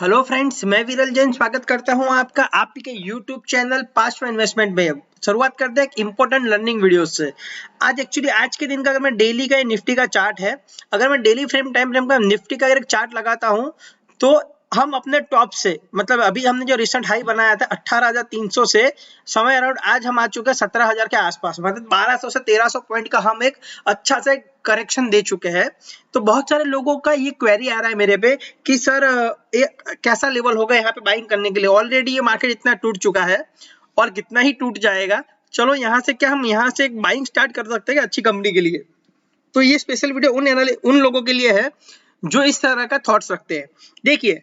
Hello friends, मैं विरल जैन स्वागत करता हूं आपका आपके यूट्यूब चैनल पास्ट इन्वेस्टमेंट में। शुरुआत करते हैं एक इंपॉर्टेंट लर्निंग वीडियो से। आज के दिन का अगर मैं डेली का निफ्टी का चार्ट है, अगर मैं डेली टाइम फ्रेम का निफ्टी का अगर एक चार्ट लगाता हूं तो हम अपने टॉप से मतलब अभी हमने जो रिसेंट हाई बनाया था 18,300 से समय अराउंड आज हम आ चुके हैं 17,000 के आसपास, मतलब 1200 से 1300 पॉइंट का हम एक अच्छा से करेक्शन दे चुके हैं। तो बहुत सारे लोगों का ये क्वेरी आ रहा है मेरे पे कि सर ये कैसा लेवल होगा यहाँ पे बाइंग करने के लिए। ऑलरेडी ये मार्केट इतना टूट चुका है और कितना ही टूट जाएगा। चलो यहाँ से क्या हम यहाँ से एक बाइंग स्टार्ट कर सकते हैं अच्छी कंपनी के लिए। तो ये स्पेशल वीडियो उन लोगों के लिए है जो इस तरह का थॉट्स रखते हैं। देखिए,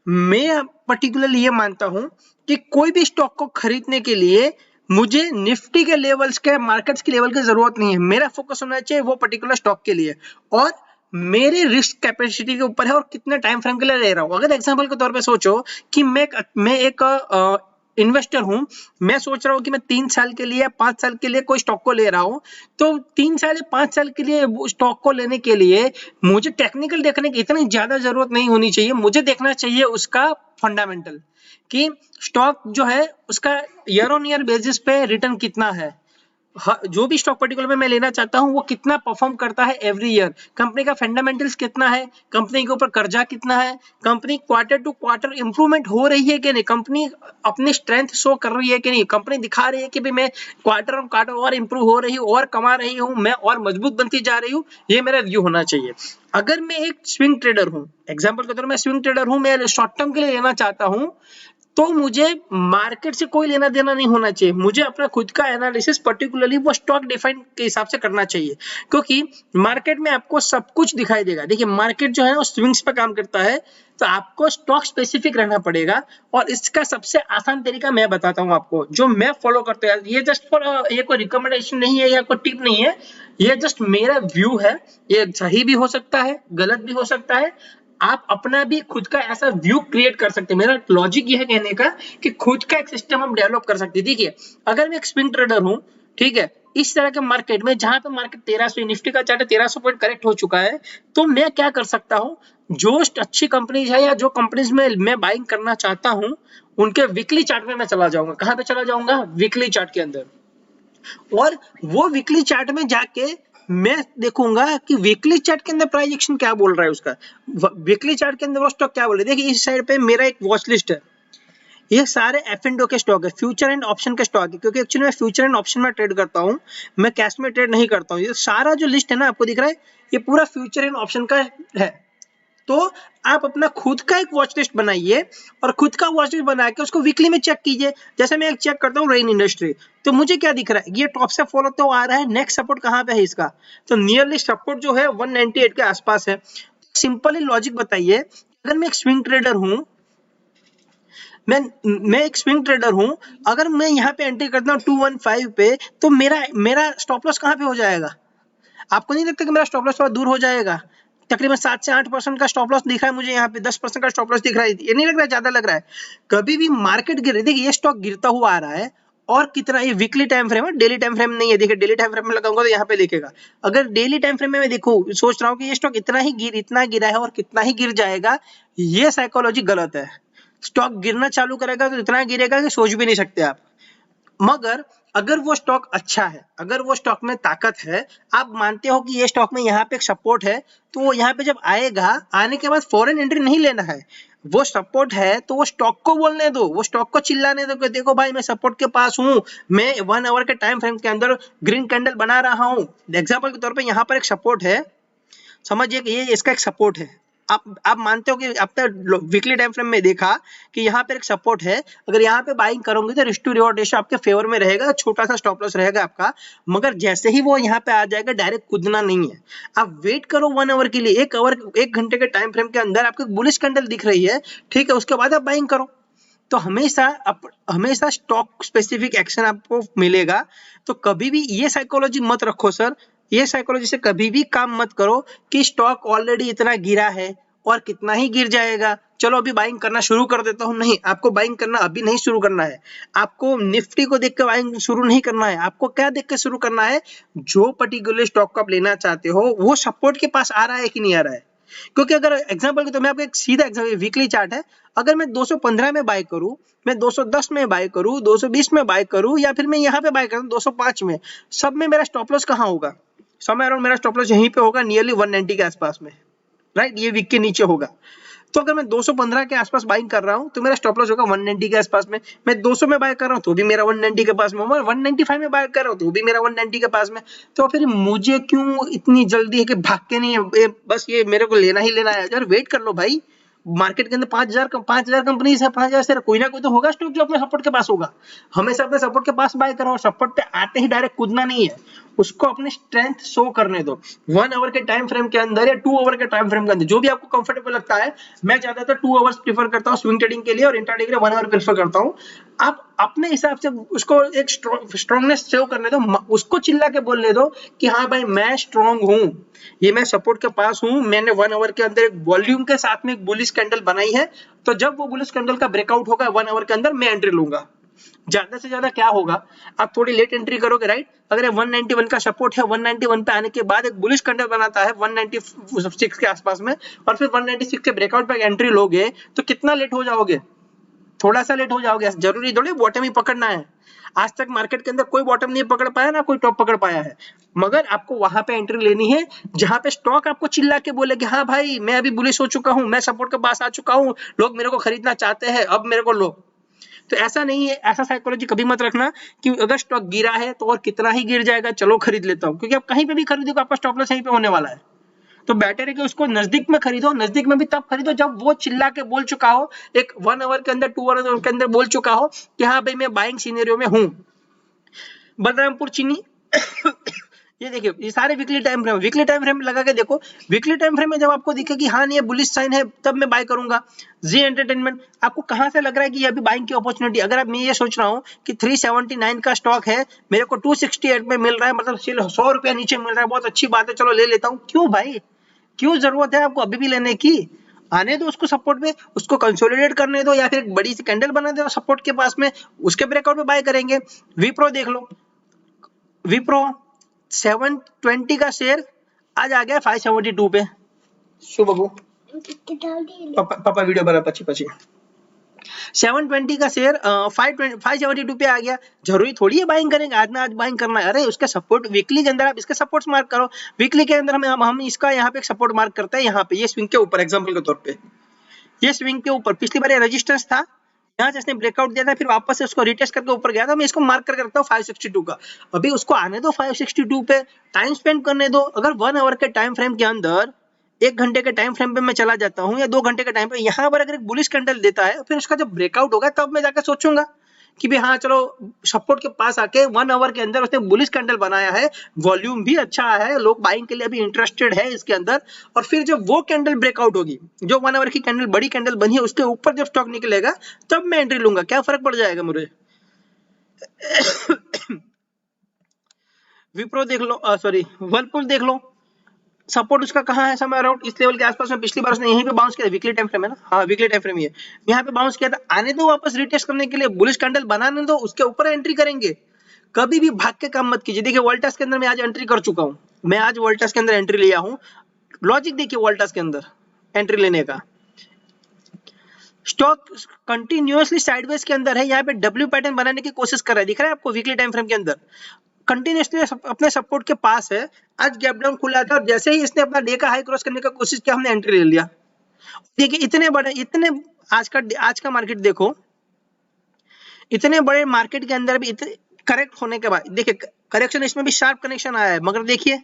मैं पर्टिकुलरली ये मानता हूं कि कोई भी स्टॉक को खरीदने के लिए मुझे निफ्टी के लेवल्स के मार्केट्स के लेवल की जरूरत नहीं है। मेरा फोकस होना चाहिए वो पर्टिकुलर स्टॉक के लिए और मेरे रिस्क कैपेसिटी के ऊपर है और कितने टाइम फ्रेम के लिए ले रहा हूं। अगर एग्जांपल के तौर पे सोचो कि मैं एक इन्वेस्टर हूं, मैं सोच रहा हूं कि मैं 3 साल के लिए 5 साल के लिए कोई स्टॉक को ले रहा हूं, तो 3 साल या 5 साल के लिए वो स्टॉक को लेने के लिए मुझे टेक्निकल देखने की इतनी ज्यादा जरूरत नहीं होनी चाहिए। मुझे देखना चाहिए उसका फंडामेंटल कि स्टॉक जो है उसका ईयर ऑन ईयर बेसिस पे रिटर्न कितना है। जो भी स्टॉक पर्टिकुलर में मैं लेना चाहता हूं वो कितना परफॉर्म करता है एवरी ईयर, कंपनी का फंडामेंटल्स कितना है, कंपनी के ऊपर कर्जा कितना है, company quarter to quarter improvement हो रही है कि नहीं, कंपनी अपनी स्ट्रेंथ शो कर रही है कि नहीं, कंपनी दिखा रही है कि भाई मैं क्वार्टर ऑन क्वार्टर और इंप्रूव हो रही हूँ और कमा रही हूँ, मैं और मजबूत बनती जा रही हूँ। ये मेरा व्यू होना चाहिए। अगर मैं एक स्विंग ट्रेडर हूँ, एग्जाम्पल के तौर पर मैं स्विंग ट्रेडर हूँ, मैं शॉर्ट टर्म के लिए लेना चाहता हूँ, तो मुझे मार्केट से कोई लेना देना नहीं होना चाहिए। मुझे अपना खुद का एनालिसिस पर्टिकुलरली वो स्टॉक डिफाइन के हिसाब से करना चाहिए, क्योंकि मार्केट में आपको सब कुछ दिखाई देगा। देखिए, मार्केट जो है वो स्विंग्स पे काम करता है, तो आपको स्टॉक स्पेसिफिक रहना पड़ेगा। और इसका सबसे आसान तरीका मैं बताता हूँ आपको, जो मैं फॉलो करता हूँ। ये जस्ट फॉर ये कोई रिकमेंडेशन नहीं है या कोई टिप नहीं है, ये जस्ट मेरा व्यू है। ये सही भी हो सकता है, गलत भी हो सकता है। आप अपना भी खुद का ऐसा व्यू क्रिएट कर सकते हैं। मेरा लॉजिक यह है कहने का कि खुद का एक सिस्टम हम डेवलप कर सकते हैं। देखिए, अगर मैं एक स्विंग ट्रेडर हूं, ठीक है, इस तरह के मार्केट में जहां पे मार्केट 1300 निफ्टी का चार्ट 1300 पॉइंट करेक्ट हो चुका है, तो मैं क्या कर सकता हूं, जो अच्छी कंपनीज है या जो कंपनीज में मैं बाइंग करना चाहता हूं, उनके वीकली चार्ट में मैं चला जाऊंगा। कहां पे चला जाऊंगा? वीकली चार्ट के अंदर। और वो वीकली चार्ट में जाके मैं देखूंगा कि वीकली चार्ट के अंदर प्राइस एक्शन क्या बोल रहा है उसका, वीकली चार्ट के अंदर वो स्टॉक क्या बोल रहा है। देखिए, इस साइड पे मेरा एक वॉच लिस्ट है, ये सारे एफ एंड के स्टॉक है, फ्यूचर एंड ऑप्शन के स्टॉक है, क्योंकि एक्चुअली मैं फ्यूचर एंड ऑप्शन में ट्रेड करता हूँ, मैं कैश में ट्रेड नहीं करता हूँ। ये सारा जो लिस्ट है ना, आपको दिख रहा है, ये पूरा फ्यूचर एंड ऑप्शन का है। तो आप अपना खुद का एक वॉच लिस्ट बनाइए और खुद का वॉच लिस्ट बना के उसको वीकली में चेक कीजिए। जैसे मैं एक चेक करता हूँ रेन इंडस्ट्री, तो मुझे क्या दिख रहा है, ये टॉप से फॉलो तो आ रहा है, नेक्स्ट सपोर्ट कहाँ पे है इसका, तो नियरली सपोर्ट जो है 198 के आसपास है। सिंपली लॉजिक बताइए, अगर मैं एक स्विंग ट्रेडर हूँ, मैं एक स्विंग ट्रेडर हूं, अगर मैं यहाँ पे एंट्री करता हूँ 215 पे, तो मेरा स्टॉप लॉस कहाँ पे हो जाएगा? आपको नहीं लगता कि मेरा स्टॉप लॉस थोड़ा दूर हो जाएगा? तकरीबन 7 से 8% का स्टॉप लॉस दिख रहा है मुझे, यहाँ पे 10% का स्टॉप लॉस दिख रहा है। ये नहीं लग रहा है ज्यादा लग रहा है? कभी भी मार्केट गिर रही, देखिए ये स्टॉक गिरता हुआ आ रहा है, और कितना, ये वीकली टाइम फ्रेम है, डेली टाइम फ्रेम नहीं है। देखिए, डेली टाइम फ्रेम में लगाऊंगा तो यहाँ पे दिखेगा। अगर डेली टाइम फ्रेम में मैं देखूं, सोच रहा हूँ कि ये स्टॉक इतना गिरा है और कितना ही गिर जाएगा, ये साइकोलॉजी गलत है। स्टॉक गिरना चालू करेगा तो इतना गिरेगा कि सोच भी नहीं सकते आप। मगर अगर वो स्टॉक अच्छा है, अगर वो स्टॉक में ताकत है, आप मानते हो कि ये स्टॉक में यहाँ पे एक सपोर्ट है, तो वो यहाँ पे जब आएगा, आने के बाद फॉरेन एंट्री नहीं लेना है। वो सपोर्ट है तो वो स्टॉक को बोलने दो, वो स्टॉक को चिल्लाने दो कि देखो भाई, मैं सपोर्ट के पास हूँ, मैं 1 आवर के टाइम फ्रेम के अंदर ग्रीन कैंडल बना रहा हूँ। एग्जाम्पल के तौर पर यहाँ पर एक सपोर्ट है, समझिए कि ये इसका एक सपोर्ट है। आप मानते हो कि आपने वीकली टाइम फ्रेम में देखा कि यहाँ पे एक सपोर्ट है, अगर यहाँ पे बाइंग करोगे तो रिस्क टू रिवॉर्ड रेशियो आपके फेवर में रहेगा, छोटा सा स्टॉप लॉस रहेगा आपका। मगर जैसे ही वो यहाँ पे आ जाएगा, डायरेक्ट कूदना नहीं है। आप वेट करो 1 आवर के लिए, 1 घंटे के टाइम फ्रेम के अंदर आपको बुलिश कैंडल दिख रही है, ठीक है, उसके बाद आप बाइंग करो। तो हमेशा स्टॉक स्पेसिफिक एक्शन आपको मिलेगा। तो कभी भी ये साइकोलॉजी मत रखो सर, ये साइकोलॉजी से कभी भी काम मत करो कि स्टॉक ऑलरेडी इतना गिरा है और कितना ही गिर जाएगा, चलो अभी बाइंग करना शुरू कर देता हूं। नहीं, आपको बाइंग करना अभी नहीं शुरू करना है। आपको निफ्टी को देख के बाइंग शुरू नहीं करना है। आपको क्या देख के शुरू करना है, जो पर्टिकुलर स्टॉक को आप लेना चाहते हो वो सपोर्ट के पास आ रहा है कि नहीं आ रहा है। क्योंकि अगर एग्जांपल के तो मैं आपको एक सीधा एग्जांपल, वीकली चार्ट है, अगर मैं 215 में बाय करूं, मैं 210 में बाय करूं, 220 में बाय करूं, या फिर मैं यहाँ पे बाय करूं 205 में, सब में मेरा स्टॉप लॉस कहाँ होगा? समय अराउंड मेरा स्टॉप लॉस यहीं पे होगा, नियरली 190 के आसपास में, राइट? ये वीक के नीचे होगा। तो अगर मैं 215 के आसपास बाइंग कर रहा हूं तो मेरा स्टॉप लॉस होगा 190 के आसपास में। मैं 200 में बाय कर रहा हूं तो भी मेरा 190 के पास में, मैं 195 में बाय कर रहा हूं तो भी मेरा 190 के पास में। तो फिर मुझे क्यों इतनी जल्दी है कि भाग के नहीं है, बस ये मेरे को लेना ही लेना है? यार वेट कर लो भाई, मार्केट के अंदर 5000 कंपनीज है, 5000 से कोई ना कोई तो होगा स्टॉक जो अपने सपोर्ट के पास होगा। हमेशा अपने सपोर्ट के पास बाय करो, सपोर्ट पे आते ही डायरेक्ट कूदना नहीं है, उसको अपनी स्ट्रेंथ शो करने दो। 1 आवर के टाइम फ्रेम के अंदर या 2 आवर के टाइम फ्रेम के अंदर, जो भी आपको कंफर्टेबल लगता है। मैं ज्यादातर 2 आवर्स प्रीफर करता हूँ स्विंग ट्रेडिंग के लिए, और इंट्राडे के लिए 1 आवर प्रीफर करता हूँ। आप अपने हिसाब से उसको एक स्ट्रॉन्गनेस शो करने दो, उसको चिल्ला के बोलने दो कि हाँ भाई मैं स्ट्रॉन्ग हूँ, ये मैं सपोर्ट के पास हूँ, मैंने 1 आवर के अंदर एक वॉल्यूम के साथ में एक बुलिश कैंडल बनाई है, तो जब वो बुलिश कैंडल का ब्रेकआउट होगा 1 आवर के अंदर, मैं एंट्री लूंगा। ज्यादा से ज्यादा क्या होगा, आप थोड़ी लेट एंट्री करोगे, राइट? अगर 191 का सपोर्ट है, 191 पे आने के बाद एक बुलिश कैंडल बनाता है 196 के आसपास में, और फिर 196 के ब्रेकआउट पे एंट्री लोगे, तो कितना लेट हो जाओगे? थोड़ा सा लेट हो जाओगे। जरूरी थोड़ी बॉटम ही पकड़ना है। आज तक मार्केट के अंदर कोई बॉटम नहीं पकड़ पाया ना कोई टॉप पकड़ पाया है, मगर आपको वहां पे एंट्री लेनी है जहां पे स्टॉक आपको चिल्ला के बोले कि हाँ भाई मैं अभी बुलिश हो चुका हूं, मैं सपोर्ट के पास आ चुका हूं, लोग मेरे को खरीदना चाहते हैं, अब मेरे को लो। तो ऐसा नहीं है, ऐसा साइकोलॉजी कभी मत रखना कि अगर स्टॉक गिरा है तो और कितना ही गिर जाएगा, चलो खरीद लेता हूं, क्योंकि आप कहीं पे भी खरीदोगे आपका स्टॉप लॉस यहीं पे होने वाला है। तो बेटर है कि उसको नजदीक में खरीदो, नजदीक में भी तब खरीदो जब वो चिल्ला के बोल चुका हो, एक 1 आवर के अंदर 2 आवर के अंदर बोल चुका हो कि हाँ भाई मैं बाइंग सिनेरियो में हूं। बलरामपुर चीनी ये देखिए, ये सारे weekly time frame, weekly time frame लगा के देखो। वीकली टाइम फ्रेम में जब आपको दिखे कि हाँ ये बुलिश साइन है, तब मैं बाय करूंगा। जी एंटरटेनमेंट, आपको कहां से लग रहा है कि ये अभी बाइंग की अपॉर्चुनिटी? अगर आप मैं ये सोच रहा हूं कि 379 का स्टॉक है, मेरे को 268 में मिल रहा है, मतलब 100 रुपया नीचे मिल रहा है, बहुत अच्छी बात है, चलो ले लेता हूं। क्यों भाई, क्यों जरूरत है आपको अभी भी लेने की? आने दो उसको सपोर्ट में, उसको कंसोलिडेट करने दो, या फिर एक बड़ी सी कैंडल बना दो सपोर्ट के पास में, उसके ब्रेकआउट में बाय करेंगे। विप्रो देख लो, विप्रो 720 का शेयर आज आ गया 572 पे। शुभ बबू पापा वीडियो बना पची 720 का शेयर 572 पे आ गया। जरूरी थोड़ी है बाइंग करेंगे, आज ना आज बाइंग करना है। अरे उसका सपोर्ट वीकली के अंदर आप इसके सपोर्ट्स मार्क करो। वीकली के अंदर हम इसका यहाँ पे एक सपोर्ट मार्क करते हैं, यहाँ पे ये स्विंग के ऊपर, एग्जांपल के तौर पे ये स्विंग के ऊपर पिछली बार ये रेजिस्टेंस था, यहाँ से इसने ब्रेकआउट दिया था, फिर वापस से उसको रिटेस्ट करके ऊपर गया था। मैं इसको मार्क करके रखता हूँ 562 का। अभी उसको आने दो 562 पे, टाइम स्पेंड करने दो। अगर 1 आवर के टाइम फ्रेम के अंदर, 1 घंटे के टाइम फ्रेम पे मैं चला जाता हूँ, या 2 घंटे के टाइम पे, यहाँ पर अगर एक बुलिश कैंडल देता है, फिर उसका जब ब्रेकआउट होगा तब मैं जाकर सोचूंगा कि भाई हाँ चलो सपोर्ट के पास आके 1 आवर के अंदर उसने बुलिश कैंडल बनाया है, वॉल्यूम भी अच्छा है, लोग बाइंग के लिए अभी इंटरेस्टेड है इसके अंदर। और फिर जब वो कैंडल ब्रेकआउट होगी, जो 1 आवर की कैंडल बड़ी कैंडल बनी है, उसके ऊपर जब स्टॉक निकलेगा तब मैं एंट्री लूंगा। क्या फर्क पड़ जाएगा मुझे? विप्रो देख लो, सॉरी वर्लपुल देख लो, सपोर्ट उसका कहाँ है? समय अराउंड इस लेवल के आसपास में। पिछली बार उसने यहीं पे बाउंस किया, वीकली टाइम फ्रेम है ना, हाँ वीकली टाइम फ्रेम ये यहाँ पे बाउंस किया था। आने दो वापस रिटेस्ट करने के लिए, बुलिश कैंडल बनाने दो, उसके ऊपर एंट्री करेंगे। कभी भी भाग के काम मत कीजिए। देखिए वोल्टास के अंदर मैं आज एंट्री कर चुका हूँ, मैं आज वोल्टास के अंदर एंट्री लिया हूँ। लॉजिक देखिए वोल्टास के अंदर एंट्री लेने का, स्टॉक कंटिन्यूअसली साइडवेज के अंदर है, यहाँ पे डब्ल्यू पैटर्न बनाने की कोशिश कर रहा है, दिख रहा है आपको वीकली टाइम फ्रेम के अंदर, कंटिन्यूअसली अपने सपोर्ट के पास है। आज गैप डाउन खुला था, और जैसे ही इसने अपना डे का हाई क्रॉस करने का कोशिश किया, हमने एंट्री ले लिया। देखिए इतने बड़े, इतने आज का मार्केट देखो, इतने बड़े मार्केट के अंदर भी इतने करेक्ट होने के बाद, देखिए करेक्शन, इसमें भी शार्प कनेक्शन आया है, मगर देखिए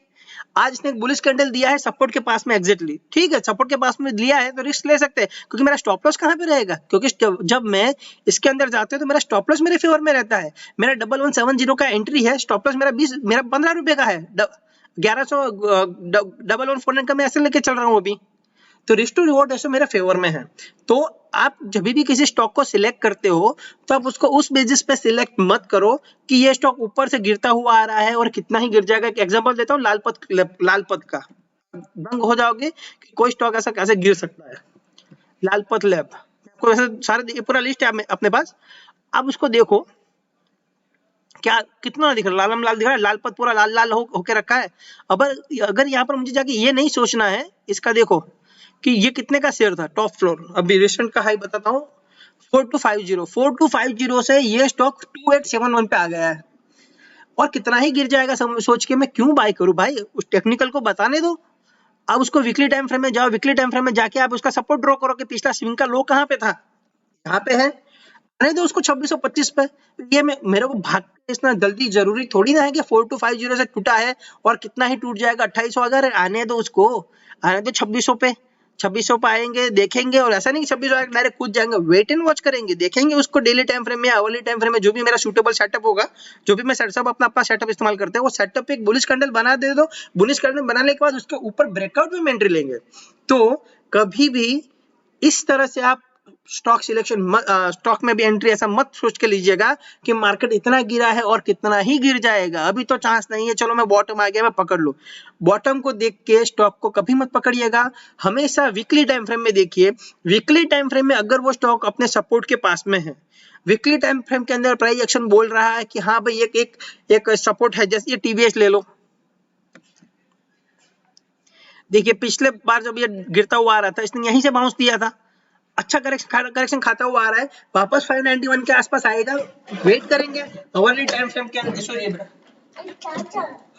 आज इसने एक बुलिश कैंडल दिया है सपोर्ट के पास में एग्जैक्टली, ठीक है, सपोर्ट के पास में लिया है तो रिस्क ले सकते हैं, क्योंकि मेरा स्टॉप लॉस कहां पे रहेगा? क्योंकि जब मैं इसके अंदर जाते हूं तो मेरा स्टॉप लॉस मेरे फेवर में रहता है। मेरा 1170 का एंट्री है, स्टॉप लॉस मेरा 15 रुपए का है, 1100 1149 का मैं ऐसे लेके चल रहा हूं अभी। तो रिस्क टू रिवॉर्ड रेशो मेरे फेवर में है। तो आप जब भी किसी स्टॉक को सिलेक्ट करते हो तो आप उसको उस बेसिस पे सिलेक्ट मत करो कि ये स्टॉक ऊपर से गिरता हुआ आ रहा है और कितना ही गिर जाएगा। एग्जांपल देता हूँ लालपत का, दंग हो जाओगे कि कोई स्टॉक ऐसा कैसे गिर सकता है। लालपत लैब, आपको वैसे सारे पूरा लिस्ट है अपने पास, आप उसको देखो क्या कितना दिख रहा है, लाल दिख रहा है, लालपत पूरा लाल लाल होके रखा है। अगर यहाँ पर मुझे जाके ये नहीं सोचना है, इसका देखो कि ये कितने का शेयर था टॉप फ्लोर, अभी रिसेंट का हाई बताता हूँ 4250 से ये स्टॉक 2871 पे आ गया है। और कितना ही गिर जाएगा सोच के मैं क्यों बाय करूं भाई, उस टेक्निकल को बताने दो। अब उसको वीकली टाइम फ्रेम में जाओ, वीकली टाइम फ्रेम में जाके आप उसका सपोर्ट ड्रॉ करो कि पिछला स्विंग का लो कहाँ पे था, यहाँ पे है, नहीं तो उसको 2625 पे। ये मेरे को भाग इतना जल्दी जरूरी थोड़ी ना है कि 4250 से टूटा है और कितना ही टूट जाएगा 2800, अगर आने दो उसको, आने दो 2600 पे, 2600 पे आएंगे देखेंगे, और ऐसा नहीं 2600 डायरेक्ट कूद जाएंगे, वेट एंड वॉच करेंगे, देखेंगे उसको डेली टाइम फ्रेम में, आवरली टाइम फ्रेम में, जो भी मेरा सूटेबल सेटअप होगा, जो भी मैं सेटअप अपना अपना सेटअप इस्तेमाल करते हैं, वो सेटअप एक बुलिश कैंडल बना दे दो। बुलिश कैंडल बनाने के बाद उसके ऊपर ब्रेकआउट में एंट्री लेंगे। तो कभी भी इस तरह से आप स्टॉक सिलेक्शन, स्टॉक में भी एंट्री ऐसा मत सोच के लीजिएगा कि मार्केट इतना गिरा है और कितना ही गिर जाएगा, अभी तो चांस नहीं है, चलो मैं बॉटम आ गया मैं पकड़ लूं। बॉटम को देख के स्टॉक को कभी मत पकड़िएगा, हमेशा वीकली टाइम फ्रेम में देखिए। वीकली टाइम फ्रेम में अगर वो स्टॉक अपने सपोर्ट के पास में है, वीकली टाइम फ्रेम के अंदर प्राइस एक्शन बोल रहा है कि हाँ भाई एक सपोर्ट है, जैसे ये टीवीएस ले लो, देखिए पिछले बार जब ये गिरता हुआ आ रहा था इसने यहीं से बाउंस दिया था, अच्छा करेक्शन खाता हुआ आ रहा है, वापस 591 के आसपास आएगा, वेट करेंगे। हवाली टाइम फ्रेम के अंदर, सॉरी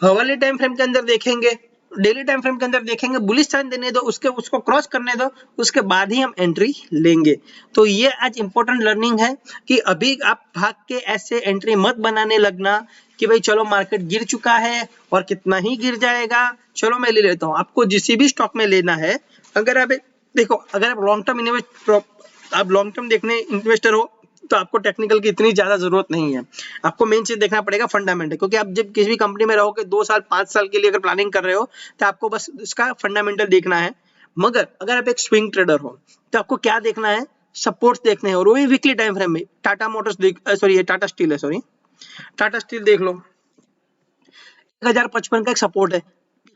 हवाली टाइम फ्रेम के अंदर देखेंगे, डेली टाइम फ्रेम के अंदर देखेंगे, बुलिश साइन देने दो, उसको क्रॉस करने दो, उसके बाद ही हम एंट्री लेंगे। तो ये आज इंपॉर्टेंट लर्निंग है कि अभी आप भाग के ऐसे एंट्री मत बनाने लगना कि भाई चलो मार्केट गिर चुका है और कितना ही गिर जाएगा, चलो मैं ले लेता हूँ। आपको जिस भी स्टॉक में लेना है, अगर आप देखो, अगर आप लॉन्ग टर्म देखने इन्वेस्टर हो तो आपको टेक्निकल की इतनी ज्यादा जरूरत नहीं है, आपको मेन चीज देखना पड़ेगा फंडामेंटल, क्योंकि आप जब किसी भी कंपनी में रहोगे 2 साल 5 साल के लिए अगर प्लानिंग कर रहे हो तो आपको बस इसका फंडामेंटल देखना है। मगर अगर आप एक स्विंग ट्रेडर हो तो आपको क्या देखना है, सपोर्ट्स देखने हैं, और वो भी वीकली टाइम फ्रेम में। Tata Motors sorry Tata steel है, सॉरी टाटा स्टील देख लो, 1055 का एक सपोर्ट है,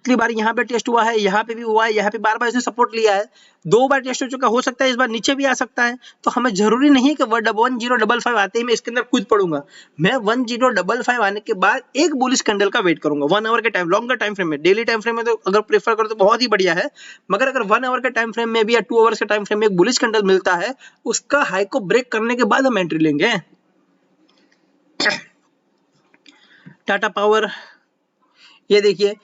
पिछली बार यहाँ पे टेस्ट हुआ है, यहाँ पे भी हुआ है, यहाँ पे बार बार इसने सपोर्ट लिया है, 2 बार टेस्ट हो चुका, हो सकता है इस बार नीचे भी आ सकता है। तो हमें जरूरी नहीं कि 1055 आते ही मैं इसके अंदर कूद पड़ूंगा, मैं 1055 आने के बाद एक बुलिश कैंडल का वेट करूंगा 1 आवर के टाइम, लॉन्गर टाइम फ्रेम में। डेली टाइम फ्रेम में तो अगर प्रेफर करो तो बहुत ही बढ़िया है, मगर अगर 1 आवर के टाइम फ्रेम में भी या 2 आवर्स के टाइम फ्रेम में एक बुलिश कैंडल मिलता है, उसका हाई को ब्रेक करने के बाद हम एंट्री लेंगे। टाटा पावर, ये देखिए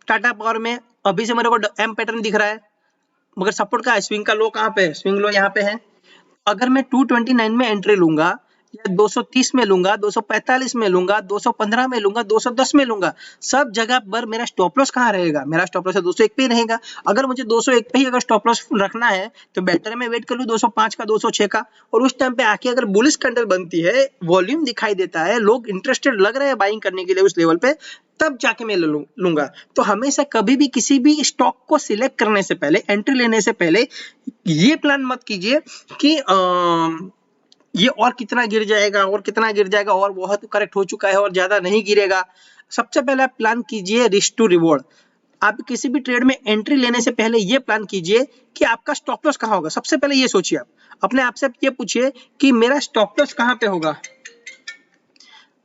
टाटा पावर में अभी से मेरे को एम पैटर्न दिख रहा है, मगर सपोर्ट का है, स्विंग का लो कहाँ पे है, स्विंग लो यहाँ पे है। अगर मैं 229 में एंट्री लूंगा या 230 में लूंगा, 245 में लूंगा, 215 में लूंगा, 210 में लूंगा, सब जगह पर मेरा स्टॉप लॉस कहाँ रहेगा, मेरा स्टॉप लॉस 201 पे ही रहेगा। अगर मुझे 201 पे ही अगर स्टॉप लॉस रखना है तो बेटर है मैं वेट कर लूं 205 का, 206 का, और उस टाइम पे आके अगर बुलिश कैंडल बनती है, वॉल्यूम दिखाई देता है, लोग इंटरेस्टेड लग रहे हैं बाइंग करने के लिए उस लेवल पे, तब जाके मैं लूंगा। तो हमेशा कभी भी किसी भी स्टॉक को सिलेक्ट करने से पहले, एंट्री लेने से पहले ये प्लान मत कीजिए कि ये और कितना गिर जाएगा और कितना गिर जाएगा और बहुत करेक्ट हो चुका है और ज्यादा नहीं गिरेगा। सबसे पहले आप प्लान कीजिए रिस्क टू रिवॉर्ड। आप किसी भी ट्रेड में एंट्री लेने से पहले ये प्लान कीजिए कि आपका स्टॉप लॉस कहाँ होगा। सबसे पहले ये सोचिए, आप अपने आप से ये पूछिए कि मेरा स्टॉप लॉस कहाँ पे होगा।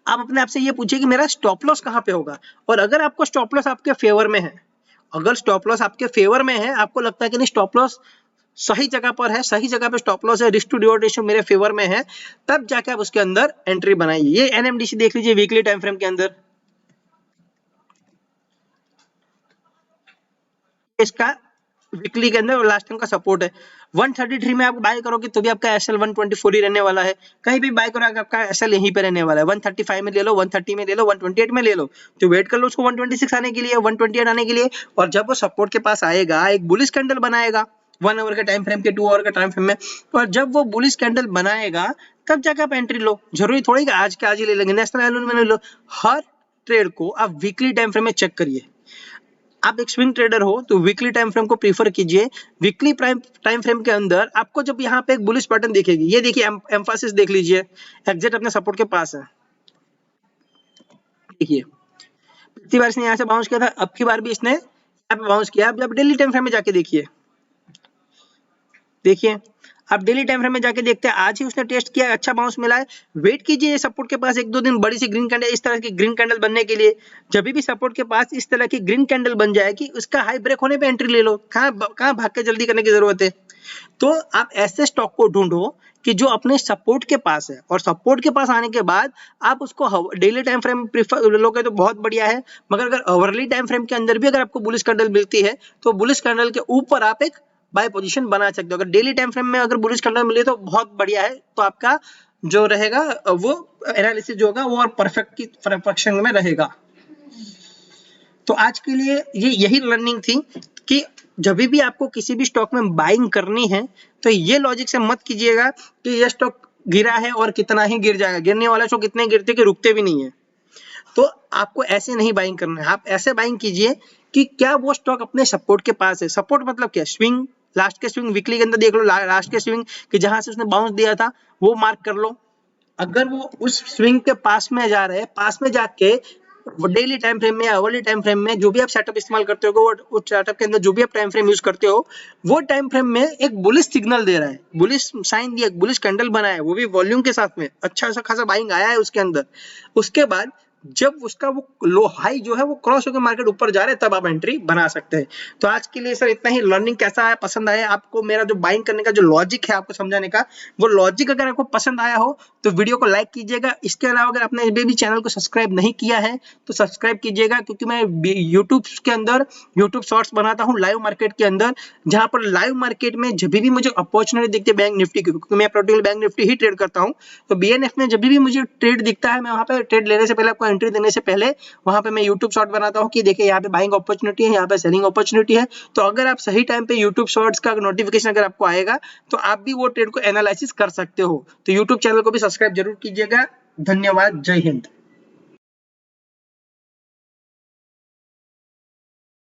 आप अपने आप से ये पूछिए कि मेरा स्टॉप लॉस कहाँ पे होगा। और अगर आपको स्टॉप लॉस आपके फेवर में है, अगर स्टॉप लॉस आपके फेवर में है, आपको लगता है कि नहीं स्टॉप लॉस सही जगह पर है, सही जगह पे स्टॉप लॉस है, रिस्क टू रिवॉर्ड रेशियो मेरे फेवर में है, तब जाके आप उसके अंदर एंट्री बनाइए। ये एनएमडीसी देख लीजिए वीकली टाइम फ्रेम के अंदर, इसका वीकली के अंदर लास्ट टाइम का सपोर्ट है 133 में। आप बाय करोगे तो भी आपका एसएल 124 ही रहने वाला है, कहीं भी बाय करोगे आपका एसएल यहीं पे रहने वाला है। 135 में ले लो, 130 में ले लो, 128 में ले लो, तो वेट कर लो उसको 126 आने के लिए, 128 आने के लिए। और जब वो सपोर्ट के पास आएगा, एक बुलिश कैंडल बनाएगा 1 आवर के टाइम फ्रेम के, 2 आवर के टाइम फ्रेम में, और जब वो बुलिश कैंडल बनाएगा तब जाकर आप एंट्री लो। जरूरी थोड़ी कि आज के आज ही ले लेंगे, नेशनल एलोन में ले लो। हर ट्रेड को आप वीकली टाइम फ्रेम में चेक करिए। आप एक स्विंग ट्रेडर हो तो वीकली टाइम फ्रेम को प्रीफर कीजिए। वीकली टाइम फ्रेम के अंदर आपको जब यहाँ पे एक बुलिश पैटर्न दिखेगी, ये देखिए एम्फासिस देख लीजिए, एग्जैक्ट अपने सपोर्ट के पास है। देखिए पिछली बार इसने यहाँ से बाउंस किया था, अब की बार भी इसने यहाँ पे बाउंस किया। अब डेली टाइम फ्रेम में जाके देखिए, देखिए आप डेली टाइम फ्रेम में जाके देखते हैं, आज ही उसने टेस्ट किया, अच्छा बाउंस मिला है, वेट कीजिए सपोर्ट के पास 1-2 दिन बड़ी सी ग्रीन कैंडल, इस तरह की ग्रीन कैंडल बनने के लिए। जब भी सपोर्ट के पास इस तरह की ग्रीन कैंडल बन जाएगी, उसका हाई ब्रेक होने पे एंट्री ले लो, कहाँ भाग के जल्दी करने की जरूरत है। तो आप ऐसे स्टॉक को ढूंढो कि जो अपने सपोर्ट के पास है, और सपोर्ट के पास आने के बाद आप उसको डेली टाइम फ्रेम प्रीफर लोगे तो बहुत बढ़िया है, मगर अगर अवर्ली टाइम फ्रेम के अंदर भी अगर आपको बुलिश कैंडल मिलती है तो बुलिश कैंडल के ऊपर आप एक बाय पोजीशन बना सकते हो। अगर डेली टाइम फ्रेम में अगर बुलिश कैंडल मिले तो बहुत बढ़िया है, तो आपका जो रहेगा वो एनालिसिस जो होगा वो और परफेक्ट की परफेक्शन में रहेगा। तो आज के लिए ये यही लर्निंग थी कि जब भी आपको किसी भी स्टॉक में बाइंग करनी है तो ये लॉजिक से मत कीजिएगा कि ये स्टॉक गिरा है और कितना ही गिर जाएगा, गिरने वाला स्टॉक इतने गिरते कि रुकते भी नहीं है। तो आपको ऐसे नहीं बाइंग करना है, आप ऐसे बाइंग कीजिए कि क्या वो स्टॉक अपने सपोर्ट के पास है। सपोर्ट मतलब क्या, स्विंग, लास्ट के स्विंग वीकली के अंदर देख लो, लास्ट के स्विंग कि जहां से उसने बाउंस दिया था वो मार्क कर लो। अगर वो उस स्विंग के पास में जा रहे हैं, पास में जाके डेली टाइम फ्रेम में या अवर्ली टाइम फ्रेम में जो भी आप सेटअप इस्तेमाल करते हो, वो सेटअप के अंदर जो भी आप टाइम फ्रेम यूज करते हो, वो टाइम फ्रेम में एक बुलिश सिग्नल दे रहा है, बुलिश साइन दिया, बुलिश कैंडल बना है, वो भी वॉल्यूम के साथ में अच्छा सा खासा बाइंग आया है उसके अंदर। उसके बाद जब उसका वो लो हाई जो है वो क्रॉस होकर मार्केट ऊपर जा रहे हैं, तब आप एंट्री बना सकते हैं। तो आज के लिए सर इतना ही। लर्निंग कैसा आया, पसंद आया आपको, मेरा जो बाइंग करने का जो लॉजिक है आपको समझाने का, वो लॉजिक अगर आपको पसंद आया हो तो वीडियो को लाइक कीजिएगा। इसके अलावा अगर आपने अभी भी चैनल को सब्सक्राइब नहीं किया है तो सब्सक्राइब कीजिएगा, क्योंकि मैं यूट्यूब के अंदर यूट्यूब शॉर्ट्स बनाता हूँ लाइव मार्केट के अंदर, जहां पर लाइव मार्केट में जब भी मुझे अपॉर्चुनिटी दिखती है बैंक निफ्टी की, क्योंकि मैं पर्टिकुलर बैंक निफ्टी ही ट्रेड करता हूँ, तो बीएनएफ में जब भी मुझे ट्रेड दिखता है मैं वहां पे ट्रेड लेने से पहले, आपको एंट्री देने से पहले वहां पे मैं यूट्यूब शॉर्ट बनाता हूँ कि देखिए यहाँ पे बाइंग अपॉर्चुनिटी है, यहाँ पे सेलिंग अपॉर्चुनिटी है। तो अगर आप सही टाइम पे यूट्यूब शॉर्ट्स का नोटिफिकेशन अगर आपको आएगा तो आप भी वो ट्रेड को एनालिसिस कर सकते हो। तो यूट्यूब चैनल को भी सब्सक्राइब जरूर कीजिएगा। धन्यवाद, जय हिंद।